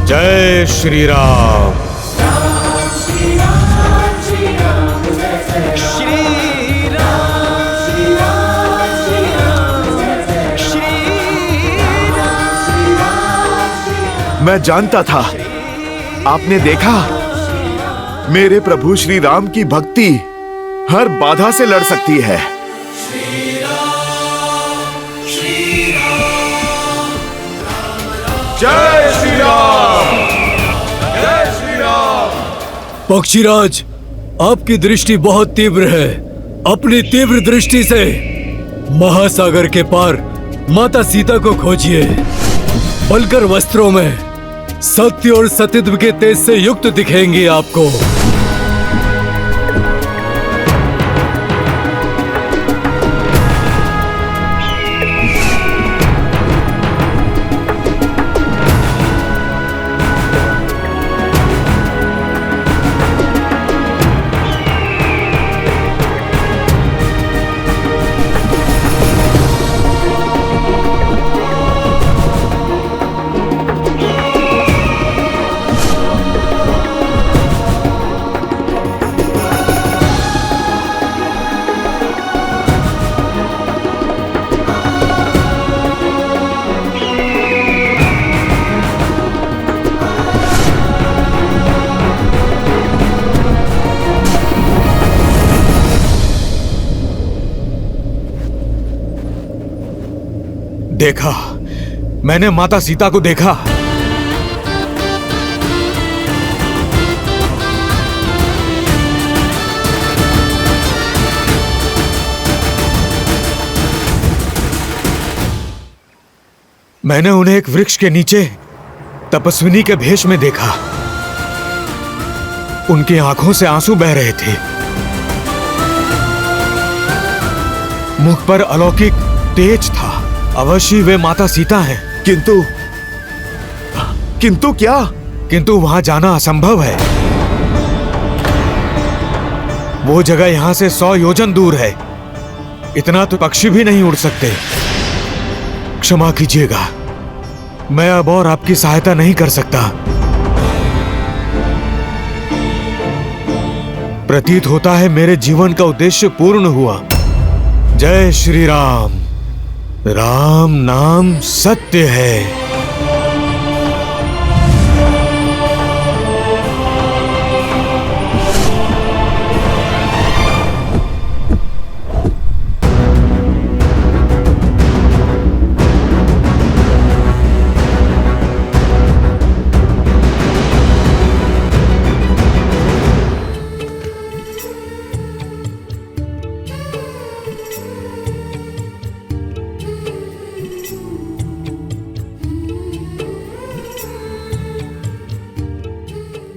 जय श्री राम। मैं जानता था, आपने देखा, मेरे प्रभु श्री राम की भक्ति हर बाधा से लड़ सकती है। जय श्री राम, जय श्री राम। पक्षीराज, आपकी दृष्टि बहुत तीव्र है। अपनी तीव्र दृष्टि से महासागर के पार माता सीता को खोजिए। बलकर वस्त्रों में सत्य और सतीत्व के तेज से युक्त दिखेंगे आपको। देखा, मैंने माता सीता को देखा। मैंने उन्हें एक वृक्ष के नीचे तपस्विनी के भेष में देखा। उनकी आंखों से आंसू बह रहे थे। मुख पर अलौकिक तेज था। अवश्य वे माता सीता हैं। किंतु क्या? किंतु वहां जाना असंभव है। वो जगह यहां से 100 योजन दूर है। इतना तो पक्षी भी नहीं उड़ सकते। क्षमा कीजिएगा, मैं अब और आपकी सहायता नहीं कर सकता। प्रतीत होता है मेरे जीवन का उद्देश्य पूर्ण हुआ। जय श्री राम। राम नाम सत्य है।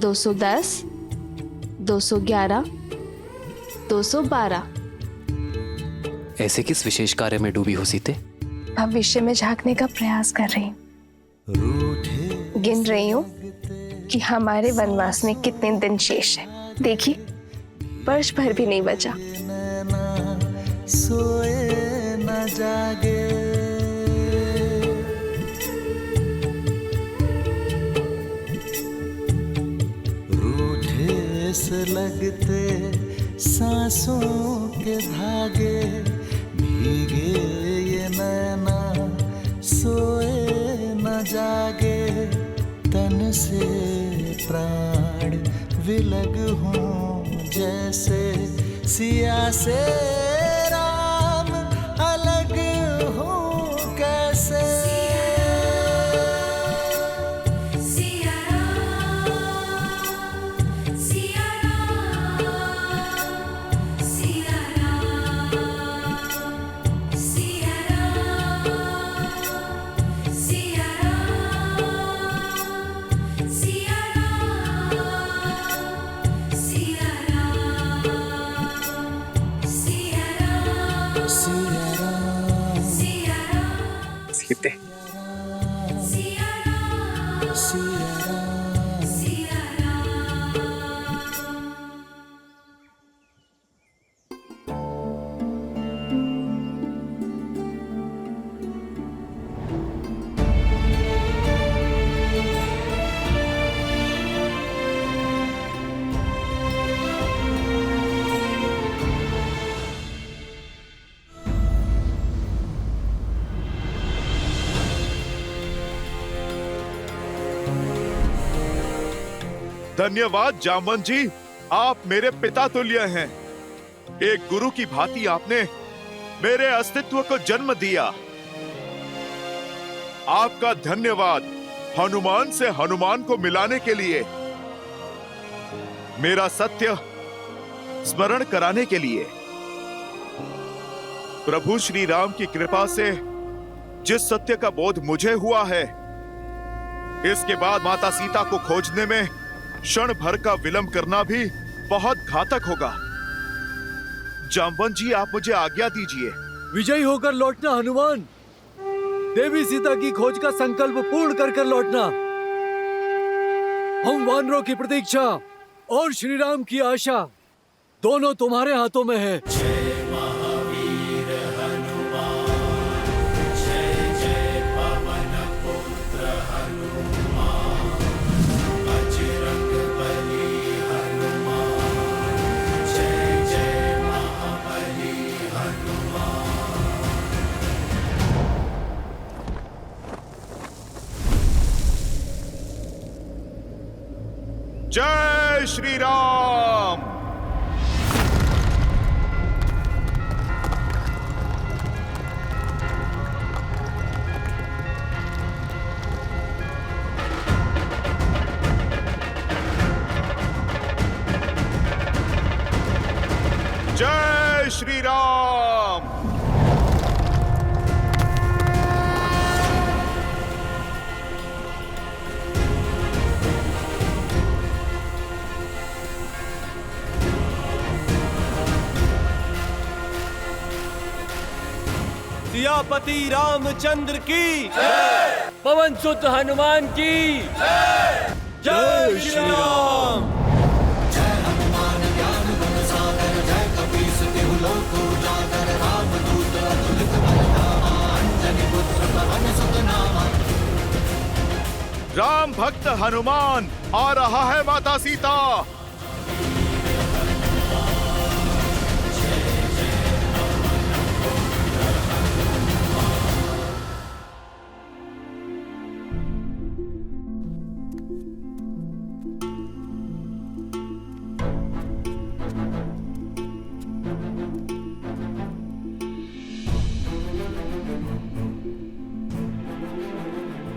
दो सौ 10, 211, 212। ऐसे किस विशेष कार्य में डूबी हो सीते? भविष्य में झांकने का प्रयास कर रही हूँ। गिन रही हूँ कि हमारे वनवास में कितने दिन शेष है। देखिए, वर्ष भर भी नहीं बचा। सोए न जागे, से लगते सांसों के धागे, भीगे ये नैना सोए न जागे, तन से प्राण विलग हों जैसे सिया से राम अलग हों कैसे। Sierra धन्यवाद जामवंत जी, आप मेरे पिता तुल्य हैं। एक गुरु की भांति आपने मेरे अस्तित्व को जन्म दिया। आपका धन्यवाद हनुमान से हनुमान को मिलाने के लिए, मेरा सत्य स्मरण कराने के लिए। प्रभु श्री राम की कृपा से जिस सत्य का बोध मुझे हुआ है, इसके बाद माता सीता को खोजने में क्षण भर का विलंब करना भी बहुत घातक होगा। जामवंत जी, आप मुझे आज्ञा दीजिए। विजयी होकर लौटना हनुमान। देवी सीता की खोज का संकल्प पूर्ण कर कर लौटना। हम वानरों की प्रतीक्षा और श्री राम की आशा दोनों तुम्हारे हाथों में है। जय श्री राम। जय श्री राम। सियापति रामचंद्र की जय। पवन सुत हनुमान की जय। जय श्री राम। जय हनुमान ज्ञान गुण सागर, जय कपीस तिहु लोक उजागर, रामदूत अतुलित बल धामा, अंजनी पुत्र पवन सुत नामा। राम भक्त हनुमान आ रहा है माता सीता।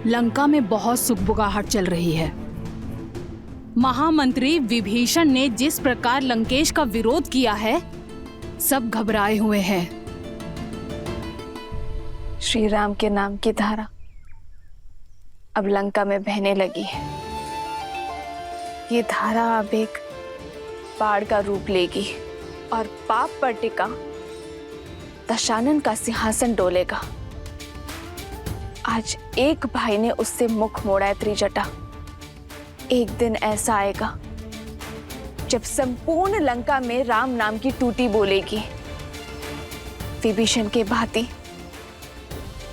लंका में बहुत सुगबुगाहट चल रही है। महामंत्री विभीषण ने जिस प्रकार लंकेश का विरोध किया है, सब घबराए हुए हैं। श्री राम के नाम की धारा अब लंका में बहने लगी है। ये धारा अब एक बाढ़ का रूप लेगी और पाप पर टिका दशानन का सिंहासन डोलेगा। आज एक भाई ने उससे मुख मोड़ा है त्रिजटा। एक दिन ऐसा आएगा जब संपूर्ण लंका में राम नाम की टूटी बोलेगी। विभीषण के भांति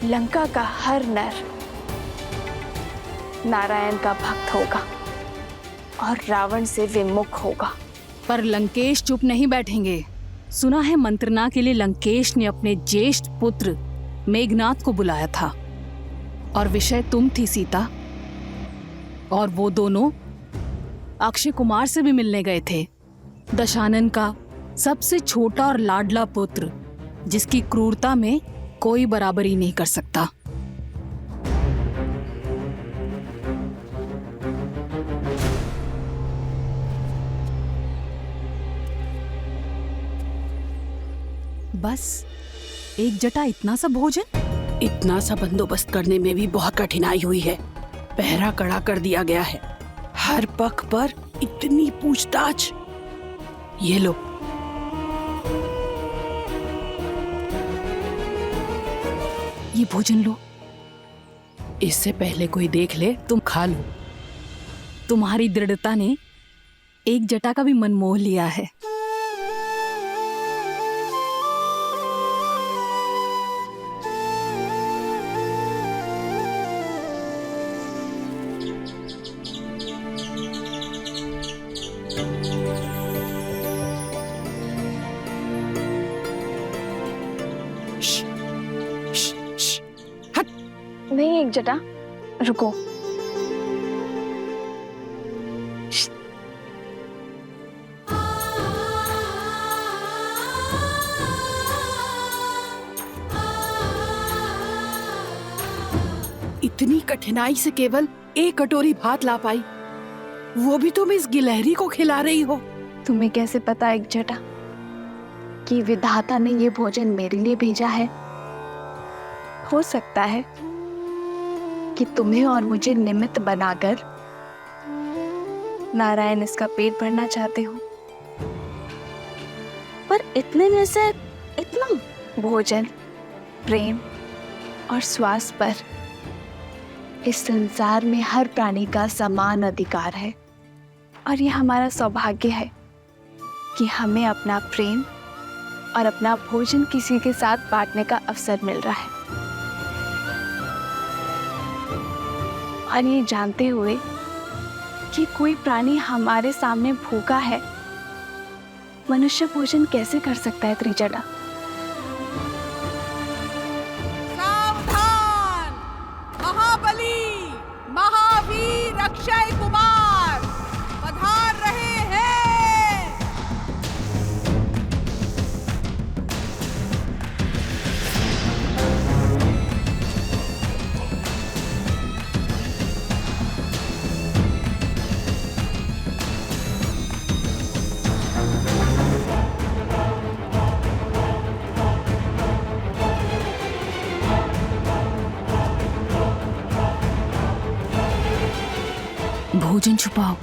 लंका का हर नर नारायण का भक्त होगा और रावण से विमुख होगा। पर लंकेश चुप नहीं बैठेंगे। सुना है मंत्रणा के लिए लंकेश ने अपने ज्येष्ठ पुत्र मेघनाद को बुलाया था और विषय तुम थी सीता। और वो दोनों अक्षय कुमार से भी मिलने गए थे, दशानन का सबसे छोटा और लाडला पुत्र, जिसकी क्रूरता में कोई बराबरी नहीं कर सकता। बस एक जटा इतना सा भोजन, इतना सा बंदोबस्त करने में भी बहुत कठिनाई हुई है। पहरा कड़ा कर दिया गया है, हर पख पर इतनी पूछताछ। ये लो। ये भोजन लो। इससे पहले कोई देख ले तुम खा लो। तुम्हारी दृढ़ता ने एक जटा का भी मन मोह लिया है। नहीं एक जटा, रुको। इतनी कठिनाई से केवल एक कटोरी भात ला पाई, वो भी तुम इस गिलहरी को खिला रही हो। तुम्हें कैसे पता एक जटा कि विधाता ने ये भोजन मेरे लिए भेजा है? हो सकता है कि तुम्हें और मुझे निमित्त बनाकर नारायण इसका पेट भरना चाहते हो। पर इतने में से इतना भोजन, प्रेम और श्वास पर इस संसार में हर प्राणी का समान अधिकार है, और ये हमारा सौभाग्य है कि हमें अपना प्रेम और अपना भोजन किसी के साथ बांटने का अवसर मिल रहा है। और ये जानते हुए कि कोई प्राणी हमारे सामने भूखा है, मनुष्य भोजन कैसे कर सकता है त्रिजटा? सावधान! महाबली, महावीर अक्षय कुमार पधार रहे हैं। भोजन छुपाओ।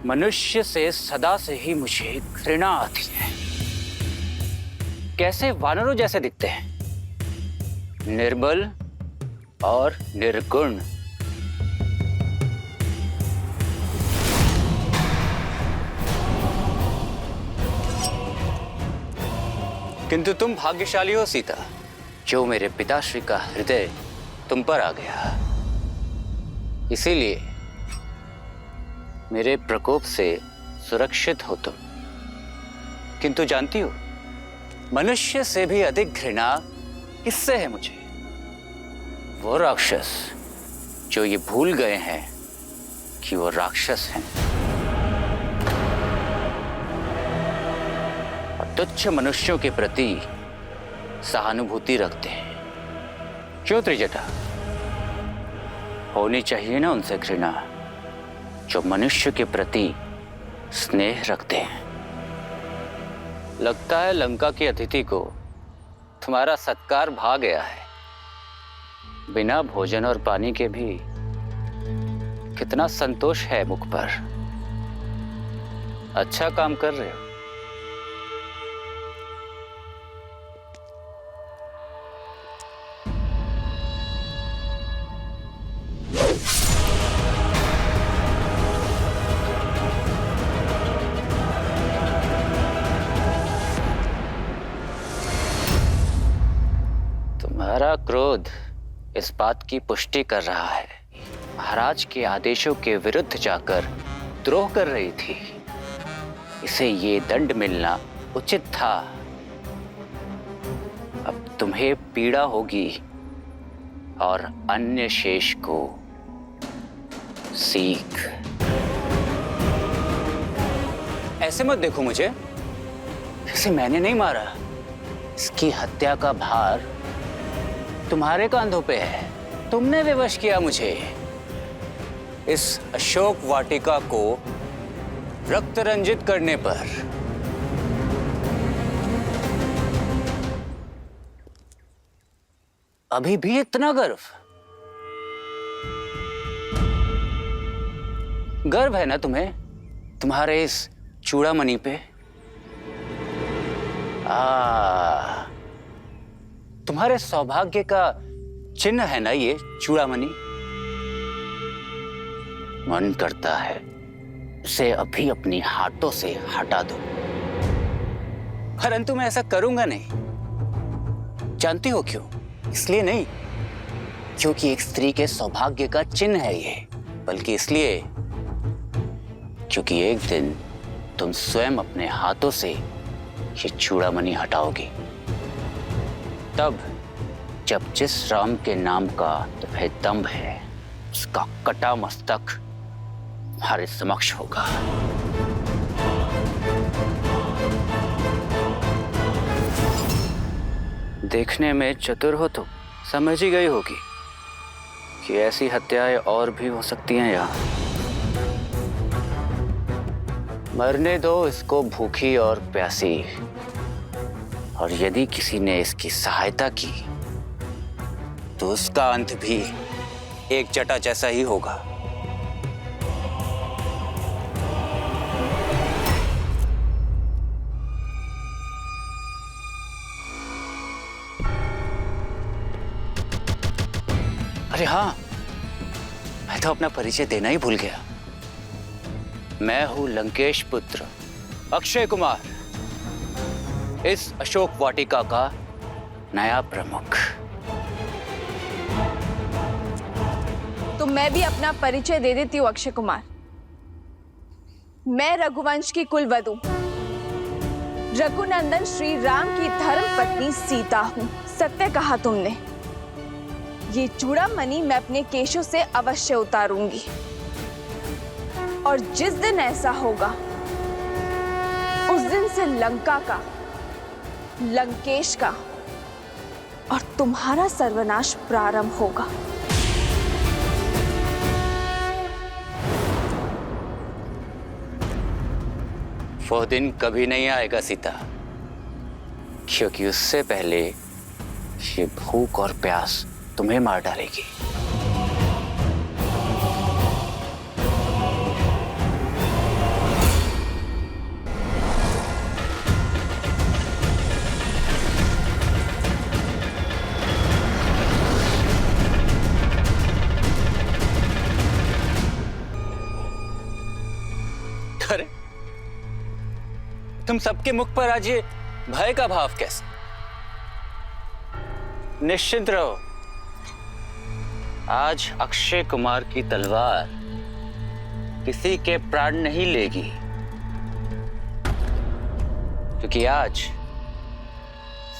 मनुष्य से सदा से ही मुझे घृणा आती है। कैसे वानरों जैसे दिखते हैं, निर्बल और निर्गुण। किंतु तुम भाग्यशाली हो सीता, जो मेरे पिताश्री का हृदय तुम पर आ गया। इसीलिए मेरे प्रकोप से सुरक्षित हो तुम। किंतु जानती हो, मनुष्य से भी अधिक घृणा किससे है मुझे? वो राक्षस जो ये भूल गए हैं कि वो राक्षस हैं और तुच्छ मनुष्यों के प्रति सहानुभूति रखते हैं। क्यों त्रिजटा? होनी चाहिए ना उनसे घृणा जो मनुष्य के प्रति स्नेह रखते हैं। लगता है लंका की अतिथि को तुम्हारा सत्कार भा गया है। बिना भोजन और पानी के भी कितना संतोष है मुख पर। अच्छा काम कर रहे हो। तुम्हारा क्रोध इस बात की पुष्टि कर रहा है, महाराज के आदेशों के विरुद्ध जाकर द्रोह कर रही थी। इसे ये दंड मिलना उचित था। अब तुम्हें पीड़ा होगी और अन्य शेष को सीख। ऐसे मत देखो मुझे, इसे मैंने नहीं मारा। इसकी हत्या का भार तुम्हारे कांधों पे है। तुमने विवश किया मुझे। इस अशोक वाटिका को रक्त रंजित करने पर। अभी भी इतना गर्व? गर्व है ना तुम्हें तुम्हारे इस चूड़ामणि पे? तुम्हारे सौभाग्य का चिन्ह है ना ये चूड़ामणि? मन करता है उसे अभी अपने हाथों से हटा दो, परंतु मैं ऐसा करूंगा नहीं। जानती हो क्यों? इसलिए नहीं क्योंकि एक स्त्री के सौभाग्य का चिन्ह है ये, बल्कि इसलिए क्योंकि एक दिन तुम स्वयं अपने हाथों से ये चूड़ामणि हटाओगी, तब जब जिस राम के नाम का तुम्हें दम्भ है उसका कटा मस्तक हमारे समक्ष होगा। देखने में चतुर हो तो समझ ही गई होगी कि ऐसी हत्याएं और भी हो सकती हैं यहाँ। मरने दो इसको भूखी और प्यासी, और यदि किसी ने इसकी सहायता की तो उसका अंत भी एक जटा जैसा ही होगा। अरे हाँ, मैं तो अपना परिचय देना ही भूल गया। मैं हूं लंकेश पुत्र अक्षय कुमार, इस अशोक वाटिका का नया प्रमुख। तो मैं भी अपना परिचय दे देती हूँ अक्षय कुमार। मैं रघुवंश की कुलवधू रघुनंदन श्री राम की धर्म पत्नी सीता हूँ। सत्य कहा तुमने। ये चूड़ामणि मैं अपने केशों से अवश्य उतारूंगी, और जिस दिन ऐसा होगा उस दिन से लंका का, लंकेश का और तुम्हारा सर्वनाश प्रारंभ होगा। वो दिन कभी नहीं आएगा सीता, क्योंकि उससे पहले ये भूख और प्यास तुम्हें मार डालेगी। अरे तुम सबके मुख पर आज ये भय का भाव कैसे? निश्चिंत रहो, आज अक्षय कुमार की तलवार किसी के प्राण नहीं लेगी, क्योंकि आज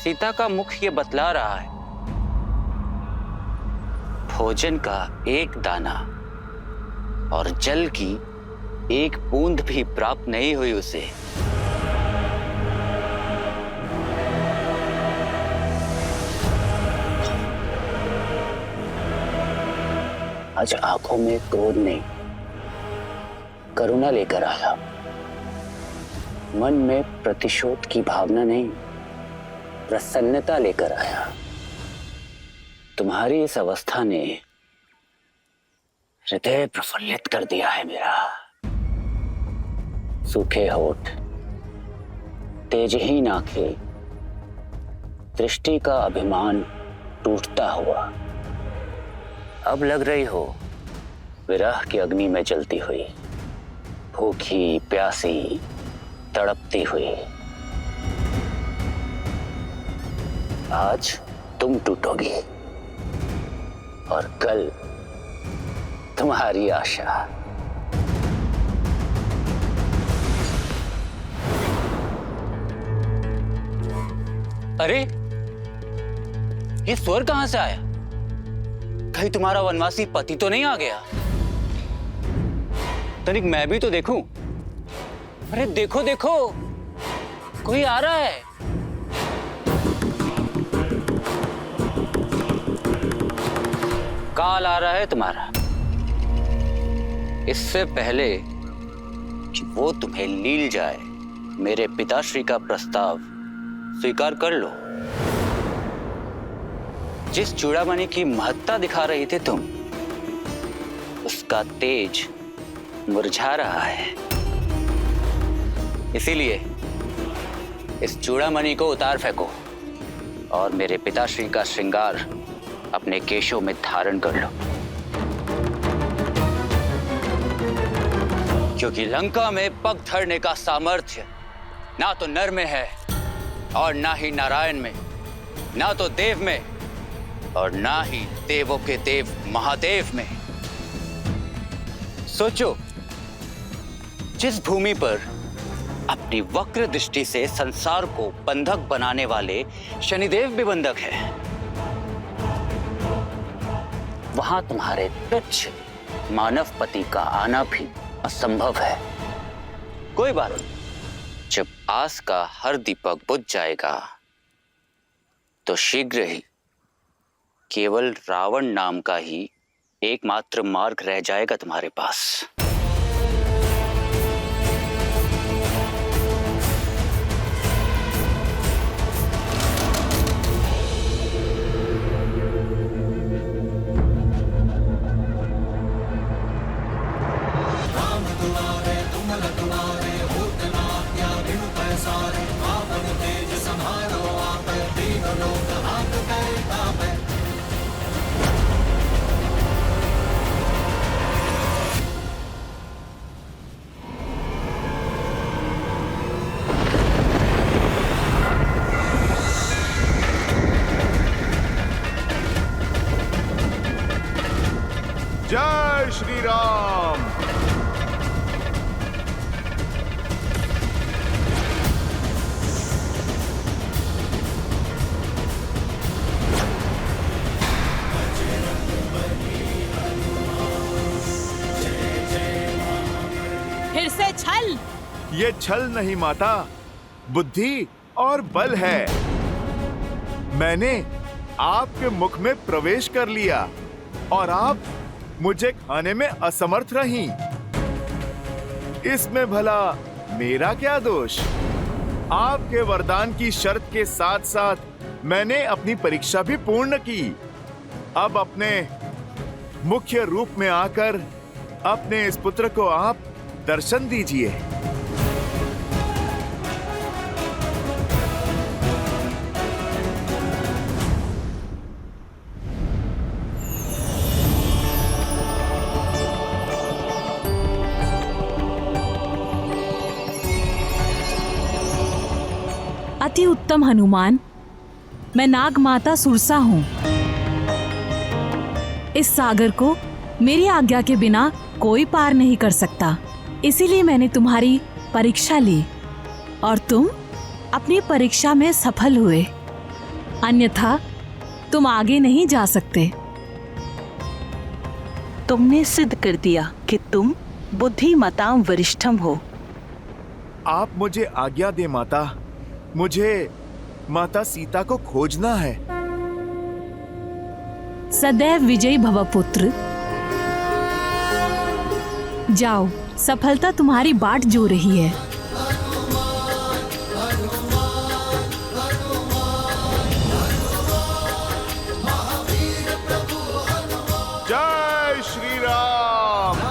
सीता का मुख ये बतला रहा है, भोजन का एक दाना और जल की एक बूंद भी प्राप्त नहीं हुई उसे। आज आंखों में क्रोध नहीं, करुणा लेकर आया। मन में प्रतिशोध की भावना नहीं, प्रसन्नता लेकर आया। तुम्हारी इस अवस्था ने हृदय प्रफुल्लित कर दिया है मेरा। सूखे होठ, तेजहीन आंखें, दृष्टि का अभिमान टूटता हुआ अब लग रही हो विरह की अग्नि में जलती हुई, भूखी प्यासी तड़पती हुई। आज तुम टूटोगी और कल तुम्हारी आशा। अरे ये स्वर कहां से आया? कहीं तुम्हारा वनवासी पति तो नहीं आ गया? तनिक मैं भी तो देखूं। अरे देखो देखो, कोई आ रहा है। काल आ रहा है तुम्हारा। इससे पहले कि वो तुम्हें लील जाए, मेरे पिताश्री का प्रस्ताव स्वीकार कर लो। जिस चूड़ामणि की महत्ता दिखा रही थी तुम, उसका तेज मुरझा रहा है। इसीलिए इस चूड़ामणि को उतार फेंको और मेरे पिताश्री का श्रृंगार अपने केशों में धारण कर लो, क्योंकि लंका में पग धरने का सामर्थ्य ना तो नर में है और ना ही नारायण में, ना तो देव में और ना ही देवों के देव महादेव में। सोचो, जिस भूमि पर अपनी वक्र दृष्टि से संसार को बंधक बनाने वाले शनिदेव भी बंधक है, वहां तुम्हारे तुच्छ मानव पति का आना भी असंभव है। कोई बात नहीं, जब आस का हर दीपक बुझ जाएगा तो शीघ्र ही केवल रावण नाम का ही एकमात्र मार्ग रह जाएगा तुम्हारे पास। जय श्री राम। फिर से छल? ये छल नहीं माता, बुद्धि और बल है। मैंने आपके मुख में प्रवेश कर लिया और आप मुझे खाने में असमर्थ रहीं। इसमें भला मेरा क्या दोष? आपके वरदान की शर्त के साथ साथ मैंने अपनी परीक्षा भी पूर्ण की। अब अपने मुख्य रूप में आकर अपने इस पुत्र को आप दर्शन दीजिए। अति उत्तम हनुमान, मैं नाग माता सुरसा हूँ। इस सागर को मेरी आज्ञा के बिना कोई पार नहीं कर सकता, इसीलिए मैंने तुम्हारी परीक्षा ली और तुम अपनी परीक्षा में सफल हुए, अन्यथा तुम आगे नहीं जा सकते। तुमने सिद्ध कर दिया कि तुम बुद्धिमतां वरिष्ठम हो। आप मुझे आज्ञा दे माता, मुझे माता सीता को खोजना है। सदैव विजयी भव पुत्र। जाओ, सफलता तुम्हारी बाट जो रही है। जय श्री राम।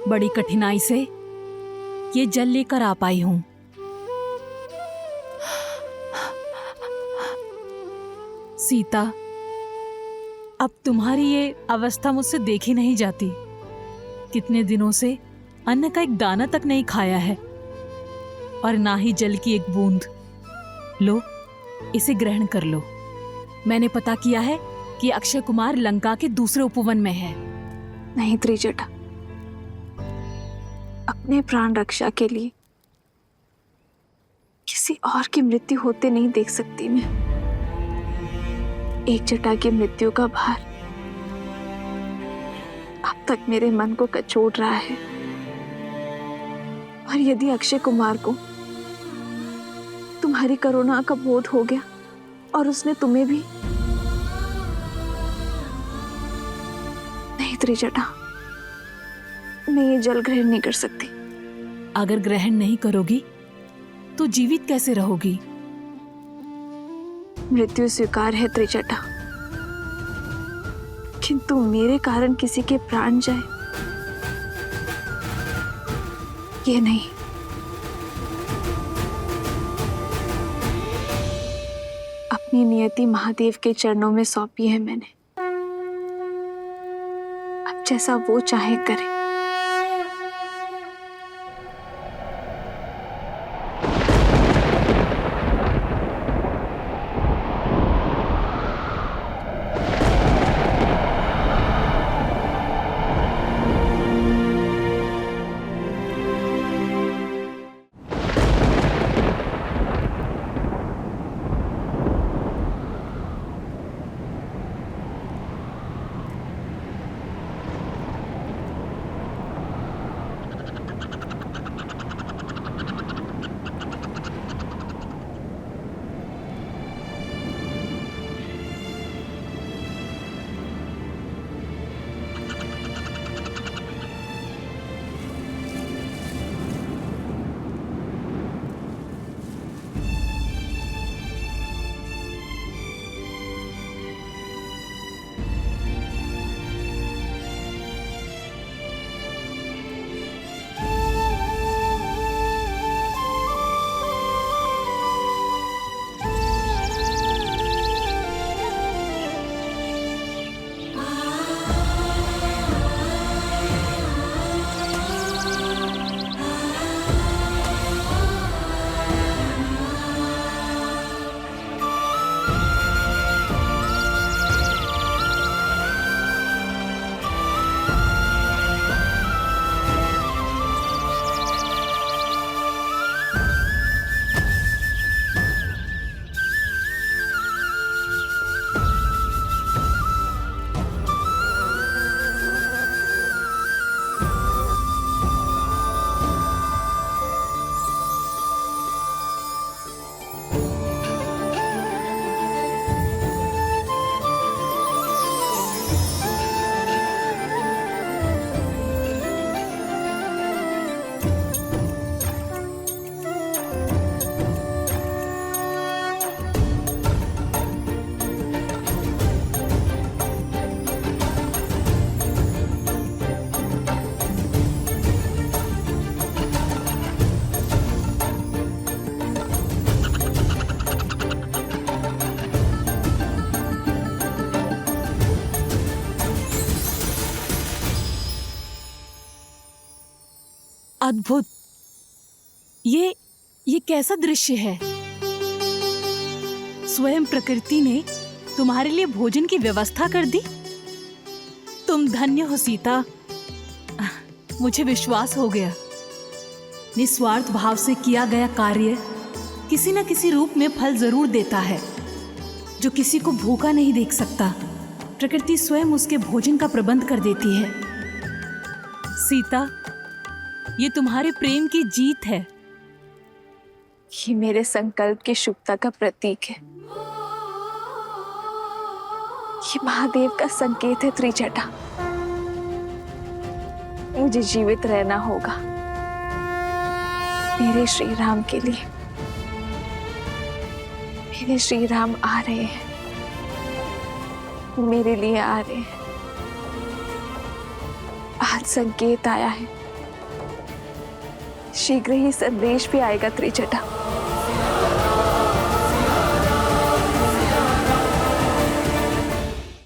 बड़ी कठिनाई से ये जल लेकर आ पाई हूं। सीता, अब तुम्हारी ये अवस्था मुझसे देखी नहीं जाती। कितने दिनों से अन्न का एक दाना तक नहीं खाया है और ना ही जल की एक बूंद। लो, इसे ग्रहण कर लो। मैंने पता किया है कि अक्षय कुमार लंका के दूसरे उपवन में है। नहीं त्रिजटा, अपने प्राण रक्षा के लिए किसी और की मृत्यु होते नहीं देख सकती मैं। एक जटा की मृत्यु का भार अब तक मेरे मन को कचोड़ रहा है, और यदि अक्षय कुमार को तुम्हारी करुणा का बोध हो गया और उसने तुम्हें भी। नहीं त्रिजटा, मैं ये जल ग्रहण नहीं कर सकती। अगर ग्रहण नहीं करोगी तो जीवित कैसे रहोगी? मृत्यु स्वीकार है त्रिजटा, किंतु मेरे कारण किसी के प्राण जाए, ये नहीं। अपनी नियति महादेव के चरणों में सौंपी है मैंने। अब जैसा वो चाहे करे। अद्भुत! ये कैसा दृश्य है? स्वयं प्रकृति ने तुम्हारे लिए भोजन की व्यवस्था कर दी। तुम धन्य हो सीता। मुझे विश्वास हो गया, निस्वार्थ भाव से किया गया कार्य किसी न किसी रूप में फल जरूर देता है। जो किसी को भूखा नहीं देख सकता, प्रकृति स्वयं उसके भोजन का प्रबंध कर देती है। सीता, ये तुम्हारे प्रेम की जीत है। ये मेरे संकल्प की शुभता का प्रतीक है। ये महादेव का संकेत है त्रिजटा। मुझे जीवित रहना होगा मेरे श्री राम के लिए। मेरे श्री राम आ रहे हैं, मेरे लिए आ रहे हैं। आज संकेत आया है, शीघ्र ही संदेश भी आएगा त्रिजटा।